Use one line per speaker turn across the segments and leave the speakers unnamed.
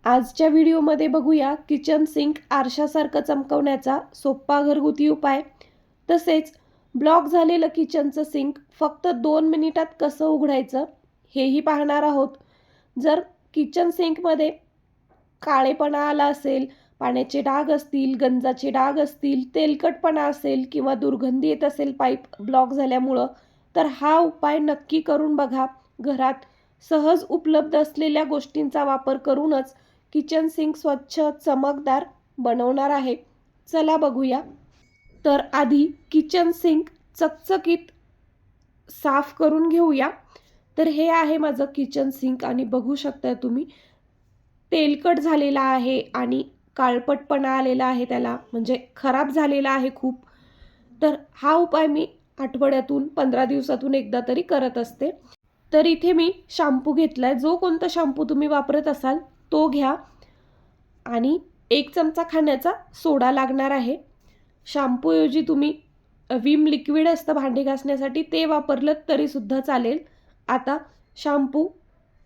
आजच्या व्हिडिओमध्ये बघूया किचन सिंक आरशासारखं चमकवण्याचा सोपा घरगुती उपाय. तसेच ब्लॉक झालेलं किचनचं सिंक फक्त 2 मिनिटात कसं उघडायचं हेही पाहणार आहोत. जर किचन सिंकमध्ये काळेपणा आला असेल, पाण्याचे डाग असतील, गंजाचे डाग असतील, तेलकटपणा असेल किंवा दुर्गंधी येत असेल पाईप ब्लॉक झाल्यामुळं, तर हा उपाय नक्की करून बघा. घरात सहज उपलब्ध असलेल्या गोष्टींचा वापर करूनच किचन सिंक स्वच्छ चमकदार बनवणार आहे. चला बघूया. तर आधी किचन सिंक चकचकीत साफ करून घेऊया. तर हे आहे माझं किचन सिंक आणि बघू शकता तुम्ही तेलकट झालेला आहे आणि काळपटपणा आलेला आहे, त्याला म्हणजे खराब झालेला आहे खूप. तर हा उपाय मी आठवड्यातून 15 दिवसातून एकदा तरी करत असते. तर इथे मी शॅम्पू घेतलाय. जो कोणता शॅम्पू तुम्ही वापरत असाल तो घ्या आणि 1 चमचा खाण्याचा सोडा लागणार आहे. शॅम्पूऐवजी तुम्ही विम लिक्विड असतं भांडी घासण्यासाठी, ते वापरलं तरी सुद्धा चालेल. आता शॅम्पू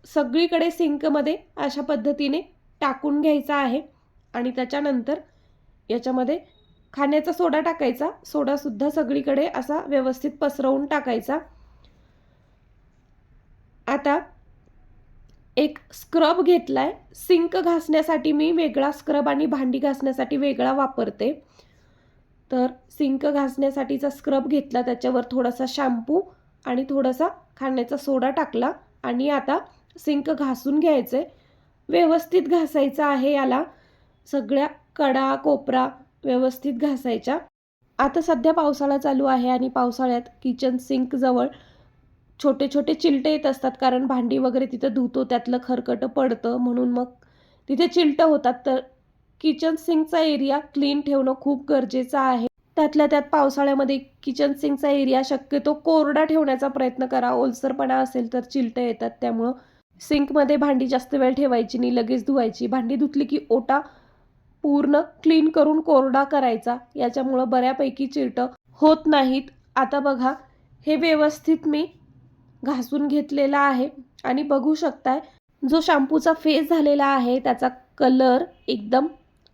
सगळीकडे सिंकमध्ये अशा पद्धतीने टाकून घ्यायचा आहे आणि त्याच्यानंतर याच्यामध्ये खाण्याचा सोडा टाकायचा. सोडासुद्धा सगळीकडे असा व्यवस्थित पसरवून टाकायचा. आता एक स्क्रब घेतलाय. सिंक घासण्यासाठी मी वेगळा स्क्रब आणि भांडी घासण्यासाठी वेगळा वापरते. तर सिंक घासण्यासाठीचा स्क्रब घेतला, त्याच्यावर थोडासा शॅम्पू आणि थोडासा खाण्याचा सोडा टाकला आणि आता सिंक घासून घ्यायचे. व्यवस्थित घासायचं आहे. याला सगळ्या कडा कोपरा व्यवस्थित घासायच्या. आता सध्या पावसाळा चालू आहे आणि पावसाळ्यात किचन सिंक जवळ छोटे छोटे चिलटे येत असतात, कारण भांडी वगैरे तिथं धुतो त्यातलं खरकटं पडतं, म्हणून मग तिथे चिलटं होतात. तर किचन सिंकचा एरिया क्लीन ठेवणं खूप गरजेचं आहे. त्यातल्या त्यात पावसाळ्यामध्ये किचन सिंकचा एरिया शक्यतो कोरडा ठेवण्याचा प्रयत्न करा. ओलसरपणा असेल तर चिलटं येतात. त्यामुळं सिंकमध्ये भांडी जास्त वेळ ठेवायची नाही, लगेच धुवायची. भांडी धुतली की ओटा पूर्ण क्लीन करून कोरडा करायचा. याच्यामुळं बऱ्यापैकी चिलटं होत नाहीत. आता बघा, हे व्यवस्थित मी घासून घेतलेला आहे आणि बघू शकताय जो शॅम्पूचा फेस झालेला आहे त्याचा कलर एकदम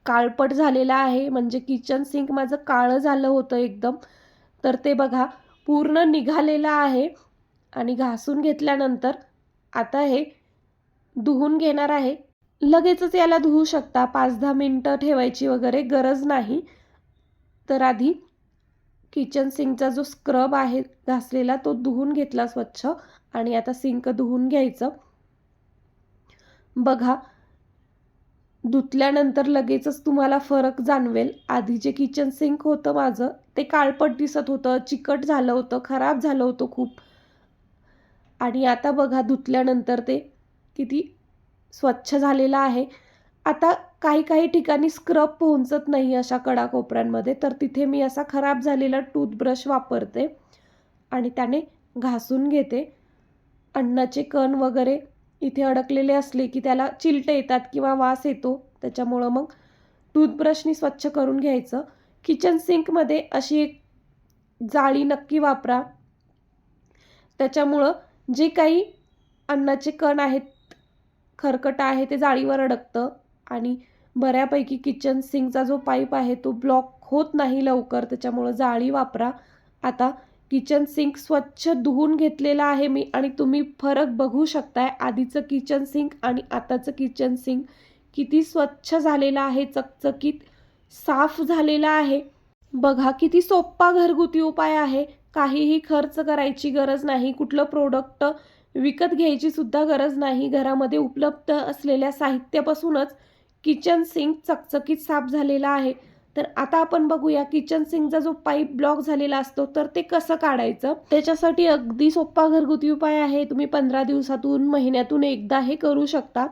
काळपट झालेला आहे. म्हणजे किचन सिंक माझं काळं झालं होतं एकदम, तर ते बघा पूर्ण निघालेलं आहे. आणि घासून घेतल्यानंतर आता हे धुवून घेणार आहे. लगेचच याला धुवू शकता, 5-10 मिनटं ठेवायची वगैरे गरज नाही. तर आधी किचन सिंकचा जो स्क्रब आहे घासलेला तो धुवून घेतला स्वच्छ आणि आता सिंक धुवून घ्यायचं. बघा, धुतल्यानंतर लगेचच तुम्हाला फरक जाणवेल. आधी जे किचन सिंक होतं माझं ते काळपट दिसत होतं, चिकट झालं होतं, खराब झालं होतं खूप. आणि आता बघा धुतल्यानंतर ते किती स्वच्छ झालेलं आहे. आता काही काही ठिकाणी स्क्रब पोहोचत नाही अशा कडाकोपऱ्यांमध्ये, तर तिथे मी असा खराब झालेला टूथब्रश वापरते आणि त्याने घासून घेते. अन्नाचे कण वगैरे इथे अडकलेले असले की त्याला चिलटे येतात किंवा वास येतो, त्याच्यामुळं मग टूथब्रशनी स्वच्छ करून घ्यायचं. किचन सिंकमध्ये अशी एक जाळी नक्की वापरा. त्याच्यामुळं जे काही अन्नाचे कण आहेत, खरकट आहे, ते जाळीवर अडकतं आणि बऱ्यापैकी किचन सिंकचा जो पाईप आहे तो ब्लॉक होत नाही लवकर. त्याच्यामुळं जाळी वापरा. आता किचन सिंक स्वच्छ धुवून घेतलेला आहे मी आणि तुम्ही फरक बघू शकताय. आधीचं किचन सिंक आणि आताचं किचन सिंक किती स्वच्छ झालेलं आहे, चकचकीत साफ झालेला आहे. बघा किती सोपा घरगुती उपाय आहे. काहीही खर्च करायची गरज नाही, कुठलं प्रोडक्ट विकत घ्यायची सुद्धा गरज नाही. घरामध्ये उपलब्ध असलेल्या साहित्यापासूनच किचन सिंक चकचकीत साफ झालेला आहे. तर आता आपण बघूया किचन सिंकचा जो पाईप ब्लॉक झालेला असतो तर ते कसं काढायचं. त्याच्यासाठी अगदी सोपा घरगुती उपाय आहे. तुम्ही 15 दिवसातून महिन्यातून एकदा हे करू शकता.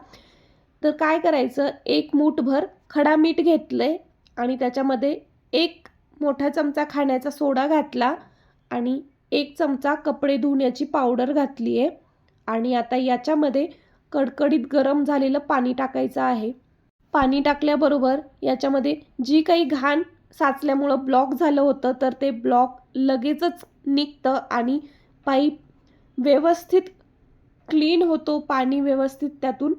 तर काय करायचं, 1 मूठभर खडा मीठ घेतलंय आणि त्याच्यामध्ये 1 मोठा चमचा खाण्याचा सोडा घातला आणि 1 चमचा कपडे धुण्याची पावडर घातली आहे. आणि आता याच्यामध्ये कडकडीत गरम झालेलं पाणी टाकायचं आहे. पाणी टाकल्याबरोबर याच्यामध्ये जी काही घाण साचल्यामुळं ब्लॉक झालं होतं तर ते ब्लॉक लगेचच निघतं आणि पाईप व्यवस्थित क्लीन होतो. पाणी व्यवस्थित त्यातून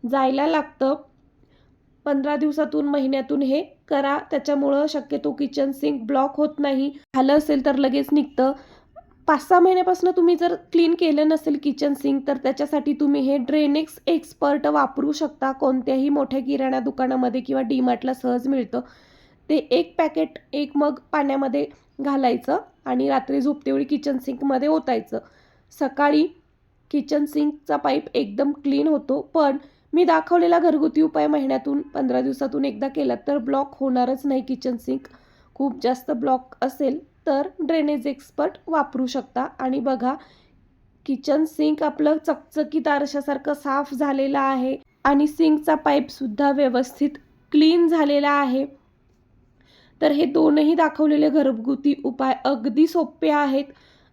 जायला लागतं. 15 दिवसातून महिन्यातून हे करा. त्याच्यामुळं शक्यतो किचन सिंक ब्लॉक होत नाही. झालं असेल तर लगेच निघतं. 5-6 महिन्यापासून तुम्ही जर क्लीन केलं नसेल किचन सिंक तर त्याच्यासाठी तुम्ही हे ड्रेनेक्स एक्सपर्ट वापरू शकता. कोणत्याही मोठ्या किराणा दुकानामध्ये किंवा डीमार्टला सहज मिळतं. ते 1 पॅकेट 1 मग पाण्यामध्ये घालायचं आणि रात्री झोपतेवेळी किचन सिंकमध्ये ओतायचं. सकाळी किचन सिंकचा पाईप एकदम क्लीन होतो. पण मी दाखवलेला घरगुती उपाय महिन्यातून 15 दिवसातून एकदा केला तर ब्लॉक होणारच नाही किचन सिंक. खूप जास्त ब्लॉक असेल तर ड्रेनेज एक्सपर्ट वापरू शकता. आणि बघा, किचन सिंक आपलं चकचकीत आरशासारखं साफ झालेलं आहे आणि सिंकचा पाईपसुद्धा व्यवस्थित क्लीन झालेला आहे. तर हे दोनही दाखवलेले घरगुती उपाय अगदी सोपे आहेत.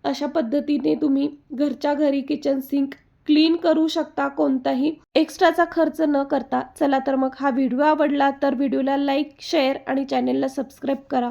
अशा पद्धतीने तुम्ही घरच्या घरी किचन सिंक क्लीन करू शकता कोणताही एक्स्ट्राचा खर्च न करता. चला तर मग हा व्हिडिओ आवडला तर व्हिडिओला लाईक, शेअर आणि चॅनेलला सबस्क्राईब करा.